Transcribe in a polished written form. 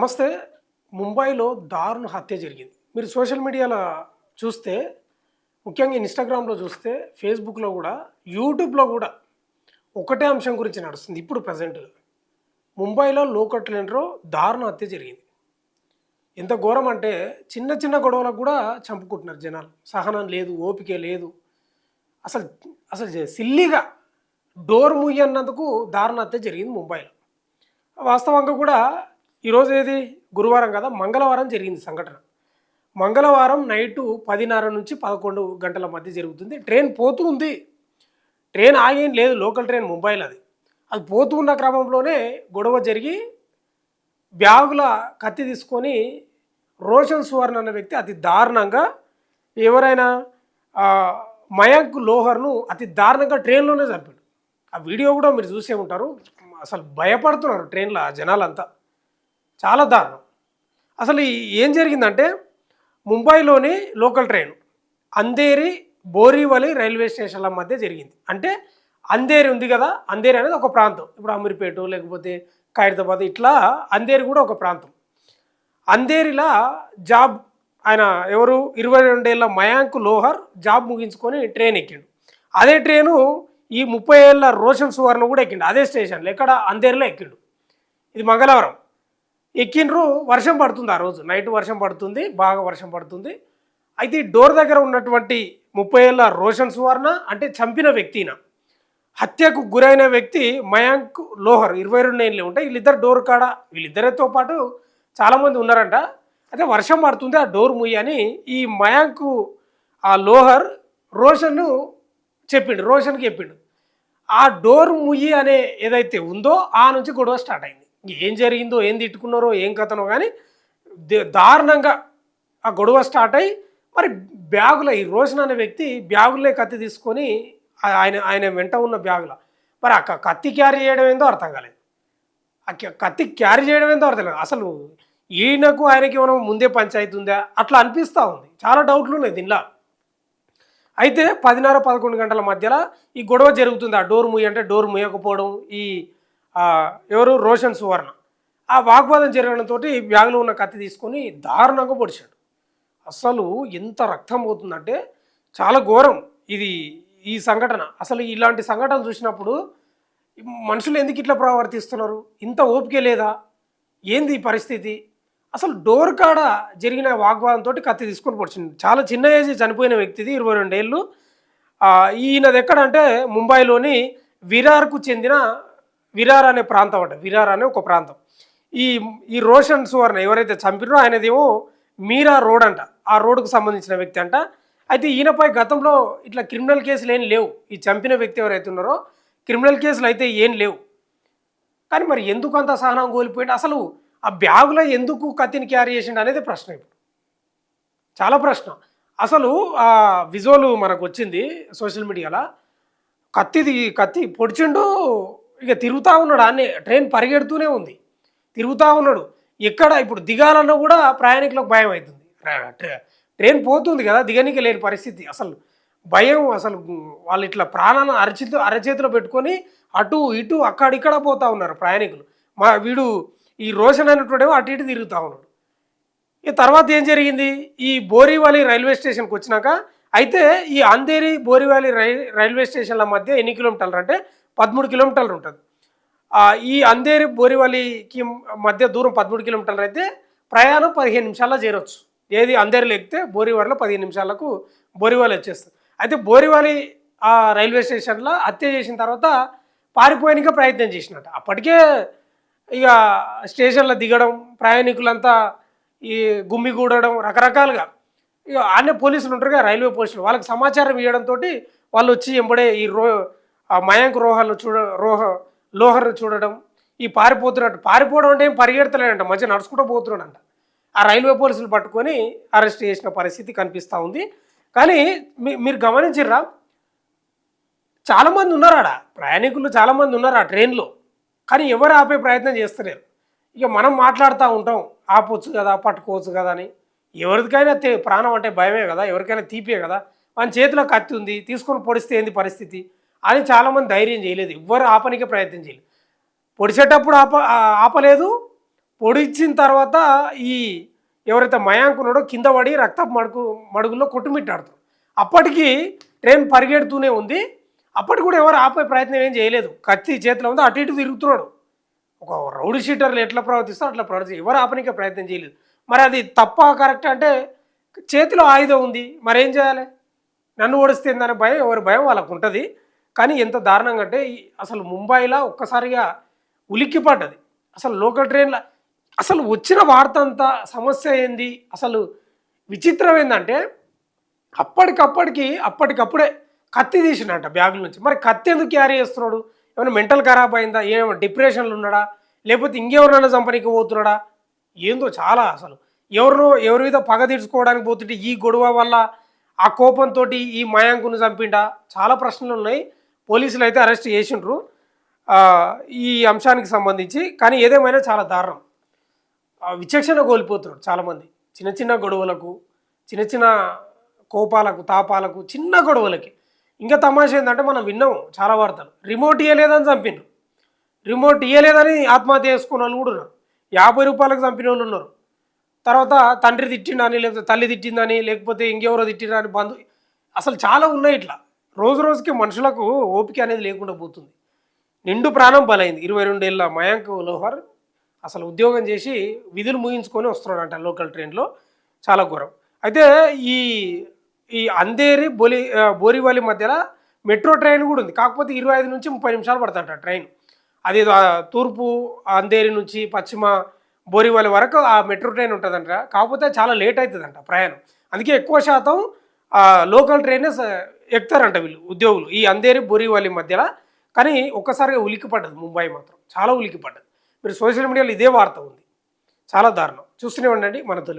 నమస్తే. ముంబైలో దారుణ హత్య జరిగింది. మీరు సోషల్ మీడియాలో చూస్తే, ముఖ్యంగా ఇన్‌స్టాగ్రామ్‌లో చూస్తే, ఫేస్‌బుక్‌లో గూడా, యూట్యూబ్‌లో గూడా ఒకటే అంశం గురించి నడుస్తుంది. ఇప్పుడు ప్రెజెంట్‌గా. ముంబైలో లోకల్ ట్రైన్‌లో దారుణ హత్య జరిగింది. ఎంత ఘోరం అంటే చిన్న చిన్న గొడవలకు గూడా చంపుకుంటున్నారు జనాలు. సహనం లేదు, ఓపిక లేదు. అసలు అసలు సిల్లీగా డోర్ ముయ్యన్నందుకు దారుణ హత్య జరిగింది ముంబైలో. వాస్తవంగా కూడా ఈరోజు ఏది గురువారం కదా, మంగళవారం జరిగింది సంఘటన. మంగళవారం నైటు 10:30 నుంచి 11 గంటల మధ్య జరుగుతుంది. ట్రైన్ పోతూ ఉంది. ట్రైన్ ఆగేం లేదు, లోకల్ ట్రైన్ ముంబైలో అది. అది పోతూ ఉన్న క్రమంలోనే గొడవ జరిగి బ్యాగుల కత్తి తీసుకొని రోషన్ సువర్ణ అనే వ్యక్తి అతి దారుణంగా ఎవరైనా మయాంక్ లోహర్ను అతి దారుణంగా ట్రైన్లోనే చంపాడు. ఆ వీడియో కూడా మీరు చూసే ఉంటారు. అసలు భయపడుతున్నారు ట్రైన్లో జనాలంతా. చాలా దారుణం. అసలు ఏం జరిగిందంటే, ముంబైలోని లోకల్ ట్రైన్ అంధేరి బోరీవలి రైల్వే స్టేషన్ల మధ్య జరిగింది. అంటే అంధేరి ఉంది కదా, అంధేరి అనేది ఒక ప్రాంతం. ఇప్పుడు అమీర్పేట లేకపోతే ఖైరతాబాద్ ఇట్లా అంధేరి కూడా ఒక ప్రాంతం. అంధేరిలా జాబ్ ఆయన ఎవరు 22 ఏళ్ల మయాంక్ లోహర్ జాబ్ ముగించుకొని ట్రైన్ ఎక్కిండు. అదే ట్రైను ఈ 30 ఏళ్ల రోషన్ సువర్ణ కూడా ఎక్కిండు. అదే స్టేషన్లో ఎక్కడ అంధేరిలో ఎక్కిండు. ఇది మంగళవారం ఎక్కిండ్రు. వర్షం పడుతుంది ఆ రోజు నైట్, వర్షం పడుతుంది, బాగా వర్షం పడుతుంది. అయితే ఈ డోర్ దగ్గర ఉన్నటువంటి 30 ఏళ్ల రోషన్ సువర్ణ అంటే చంపిన వ్యక్తిన, హత్యకు గురైన వ్యక్తి మయాంక్ లోహర్ 22 ఏళ్ళే ఉంటాయి. వీళ్ళిద్దరు డోర్ కాడ, వీళ్ళిద్దరితో పాటు చాలామంది ఉన్నారంట. అయితే వర్షం పడుతుంది, ఆ డోర్ ముయ్యని ఈ మయాంక్ ఆ లోహర్ రోషన్ను చెప్పిండు, రోషన్కి చెప్పిండు. ఆ డోర్ ముయ్యి అనే ఏదైతే ఉందో ఆ నుంచి గొడవ స్టార్ట్ అయింది. ఏం జరిగిందో, ఏం తిట్టుకున్నారో, ఏం కథనో కానీ దారుణంగా ఆ గొడవ స్టార్ట్ అయ్యి, మరి బ్యాగులో ఈ రోషన్ అనే వ్యక్తి బ్యాగులే కత్తి తీసుకొని ఆయన ఆయన వెంట ఉన్న బ్యాగులో మరి ఆ కత్తి క్యారీ చేయడం ఏందో అర్థం కాలేదు. ఆ కత్తి క్యారీ చేయడం ఏందో అర్థం కాలేదు. అసలు ఈయనకు ఆయనకి ఏమైనా ముందే పంచాయతీ ఉందా అట్లా అనిపిస్తూ ఉంది. చాలా డౌట్లు ఉన్నాయి దీనిలో. అయితే 10:30, 11 గంటల మధ్యలో ఈ గొడవ జరుగుతుంది. ఆ డోర్ ముయ్యి అంటే డోర్ ముయ్యకపోవడం, ఈ ఎవరు రోషన్ సువర్ణ ఆ వాగ్వాదం జరగడంతో బ్యాగులో ఉన్న కత్తి తీసుకొని దారుణంగా పొడిచాడు. అసలు ఎంత రక్తం పోతుందంటే చాలా ఘోరం ఇది ఈ సంఘటన. అసలు ఇలాంటి సంఘటన చూసినప్పుడు మనుషులు ఎందుకు ఇట్లా ప్రవర్తిస్తున్నారు? ఇంత ఓపిక లేదా? ఏంది ఈ పరిస్థితి? అసలు డోర్ కాడ జరిగిన వాగ్వాదంతో కత్తి తీసుకొని పొడిచింది. చాలా చిన్న ఏజ్ చనిపోయిన వ్యక్తిది, 22 ఏళ్ళు. ఈయనది ఎక్కడంటే ముంబైలోని విరార్కు చెందిన విరార్ అనే ప్రాంతం అంట. విరార్ అనే ఒక ప్రాంతం. ఈ ఈ రోషన్ సువర్ణ ఎవరైతే చంపినో ఆయనదేమో మీరా రోడ్ అంట. ఆ రోడ్డుకు సంబంధించిన వ్యక్తి అంట. అయితే ఈయనపై గతంలో ఇట్లా క్రిమినల్ కేసులు ఏం లేవు. ఈ చంపిన వ్యక్తి ఎవరైతే ఉన్నారో క్రిమినల్ కేసులు అయితే ఏం లేవు. కానీ మరి ఎందుకు అంత సహనం కోల్పోయింది? అసలు ఆ బ్యాగులో ఎందుకు కత్తిని క్యారీ చేసిండు అనేది ప్రశ్న. ఇప్పుడు చాలా ప్రశ్న. అసలు ఆ విజువల్ మనకు వచ్చింది సోషల్ మీడియాలో. కత్తి పొడిచిండు, ఇక తిరుగుతూ ఉన్నాడు. అన్నీ ట్రైన్ పరిగెడుతూనే ఉంది, తిరుగుతూ ఉన్నాడు. ఎక్కడ ఇప్పుడు దిగాలన్నా కూడా ప్రయాణికులకు భయం అవుతుంది. ట్రైన్ పోతుంది కదా, దిగనీకి లేని పరిస్థితి. అసలు భయం. అసలు వాళ్ళు ఇట్లా ప్రాణాలను అరచేతిలో పెట్టుకొని అటు ఇటు అక్కడిక్కడ పోతూ ఉన్నారు ప్రయాణికులు. వీడు ఈ రోషన్ అనేటోడేమో అటు ఇటు తిరుగుతూ ఉన్నాడు. ఈ తర్వాత ఏం జరిగింది? ఈ బోరీవలి రైల్వే స్టేషన్కి వచ్చినాక అయితే ఈ అంధేరి బోరీవలి రైల్వే స్టేషన్ల మధ్య ఎన్ని కిలోమీటర్లు అంటే 13 కిలోమీటర్లు ఉంటుంది. ఈ అంధేరి బోరీవలికి మధ్య దూరం 13 కిలోమీటర్లు అయితే ప్రయాణం 15 నిమిషాల్లో చేరవచ్చు. ఏది అంధేరిలో ఎక్కితే బోరీవలిలో 15 నిమిషాలకు బోరీవలి వచ్చేస్తుంది. అయితే బోరీవలి ఆ రైల్వే స్టేషన్లో హత్య చేసిన తర్వాత పారిపోయానిక ప్రయత్నం చేసినట్టు. అప్పటికే ఇక స్టేషన్లో దిగడం, ప్రయాణికులంతా ఈ గుమ్మిగూడడం రకరకాలుగా. ఇక ఆనే పోలీసులు ఉంటారు కదా, రైల్వే పోలీసులు, వాళ్ళకి సమాచారం ఇవ్వడంతో వాళ్ళు వచ్చి ఎంబడే ఈ మయాంక్ లోహర్ను చూడడం, ఈ పారిపోవడం అంటే ఏం పరిగెడతలేడంట, మంచిగా నడుచుకుంటూ పోతున్నాడంట. ఆ రైల్వే పోలీసులు పట్టుకొని అరెస్ట్ చేసిన పరిస్థితి కనిపిస్తూ ఉంది. కానీ మీరు గమనించిర్రా, చాలామంది ఉన్నారు ఆడ, ప్రయాణికులు చాలామంది ఉన్నారు ఆ ట్రైన్లో. కానీ ఎవరు ఆపే ప్రయత్నం చేస్తలేరు. ఇక మనం మాట్లాడుతూ ఉంటాం, ఆపొచ్చు కదా, పట్టుకోవచ్చు కదా అని. ఎవరికైనా ప్రాణం అంటే భయమే కదా, ఎవరికైనా తీపే కదా. మన చేతిలో కత్తి ఉంది, తీసుకొని పొడిస్తే ఏంది పరిస్థితి అని చాలామంది ధైర్యం చేయలేదు. ఎవ్వరు ఆపనికే ప్రయత్నం చేయలేదు. పొడిచేటప్పుడు ఆపలేదు, పొడిచిన తర్వాత ఈ ఎవరైతే మయాంక్ ఉన్నాడో కింద పడి రక్తపు మడుగుల్లో కొట్టుమిట్టాడుతారు. అప్పటికి ట్రైన్ పరిగెడుతూనే ఉంది. అప్పటికి కూడా ఎవరు ఆపే ప్రయత్నం ఏం చేయలేదు. కత్తి చేతిలో ఉంది, అటు ఇటు తిరుగుతున్నాడు. ఒక రౌడీ షీటర్లు ఎట్లా ప్రవర్తిస్తారో అట్లా ప్రవర్తిస్తారు. ఎవరు ఆపనికే ప్రయత్నం చేయలేదు. మరి అది తప్ప కరెక్ట్ అంటే చేతిలో ఆయుధం ఉంది, మరేం చేయాలి? నన్ను ఓడిస్తేందనే భయం, ఎవరి భయం వాళ్ళకు ఉంటుంది. కానీ ఎంత దారుణంగా అంటే అసలు ముంబైలో ఒక్కసారిగా ఉలిక్కిపడ్డది. అసలు లోకల్ ట్రైన్ల అసలు వచ్చిన వార్త అంతా సమస్య ఏంది, అసలు విచిత్రం ఏంటంటే అప్పటికప్పుడే కత్తి తీసినట్ట బ్యాగుల నుంచి. మరి కత్తి ఎందుకు క్యారీ చేస్తున్నాడు? ఏమైనా మెంటల్ ఖరాబ్ అయిందా? ఏమైనా డిప్రెషన్లు ఉన్నాడా? లేకపోతే ఇంకెవరినైనా చంపనీకి పోతున్నాడా? ఏందో చాలా అసలు ఎవరి మీద పగ తీర్చుకోవడానికి పోతుంటే ఈ గొడవ వల్ల ఆ కోపంతో ఈ మయాంకును చంపిండా? చాలా ప్రశ్నలు ఉన్నాయి. పోలీసులు అయితే అరెస్ట్ చేసిండ్రు ఈ అంశానికి సంబంధించి. కానీ ఏదేమైనా చాలా దారుణం. విచక్షణ కోల్పోతున్నారు చాలామంది. చిన్న చిన్న గొడవలకు, చిన్న చిన్న కోపాలకు, తాపాలకు, చిన్న గొడవలకి. ఇంకా తమాషా ఏంటంటే మనం విన్నాము చాలా వార్తలు, రిమోట్ ఇవ్వలేదని చంపిండ్రు. రిమోట్ ఇవ్వలేదని ఆత్మహత్య చేసుకున్న వాళ్ళు కూడా ఉన్నారు. 50 రూపాయలకు చంపిన వాళ్ళు ఉన్నారు. తర్వాత తండ్రి తిట్టిండని, లేకపోతే తల్లి తిట్టిందని, లేకపోతే ఇంకెవరో తిట్టిందని అసలు చాలా ఉన్నాయి. ఇట్లా రోజు రోజుకి మనుషులకు ఓపిక అనేది లేకుండా పోతుంది. నిండు ప్రాణం బలైంది. 22 ఏళ్ళ మయాంక్ లోహర్ అసలు ఉద్యోగం చేసి విధులు ముగించుకొని వస్తున్నాడంట లోకల్ ట్రైన్లో. చాలా ఘోరం. అయితే ఈ ఈ అంధేరి బోరివలి మధ్యలో మెట్రో ట్రైన్ కూడా ఉంది. కాకపోతే 25 నుంచి 30 నిమిషాలు పడుతుంట ట్రైన్. అది తూర్పు అంధేరి నుంచి పశ్చిమ బోరివలి వరకు ఆ మెట్రో ట్రైన్ ఉంటుందంట. కాకపోతే చాలా లేట్ అవుతుందంట ప్రయాణం. అందుకే ఎక్కువ శాతం లోకల్ ట్రైన్ ఎక్కుతారంట వీళ్ళు ఉద్యోగులు ఈ అంధేరి బోరివలి మధ్యలో. కానీ ఒక్కసారిగా ఉలిక్కి పడ్డది ముంబై, మాత్రం చాలా ఉలిక్కి పడ్డది. మీరు సోషల్ మీడియాలో ఇదే వార్త ఉంది. చాలా దారుణం. చూస్తూనే ఉండండి మన తెలుగు.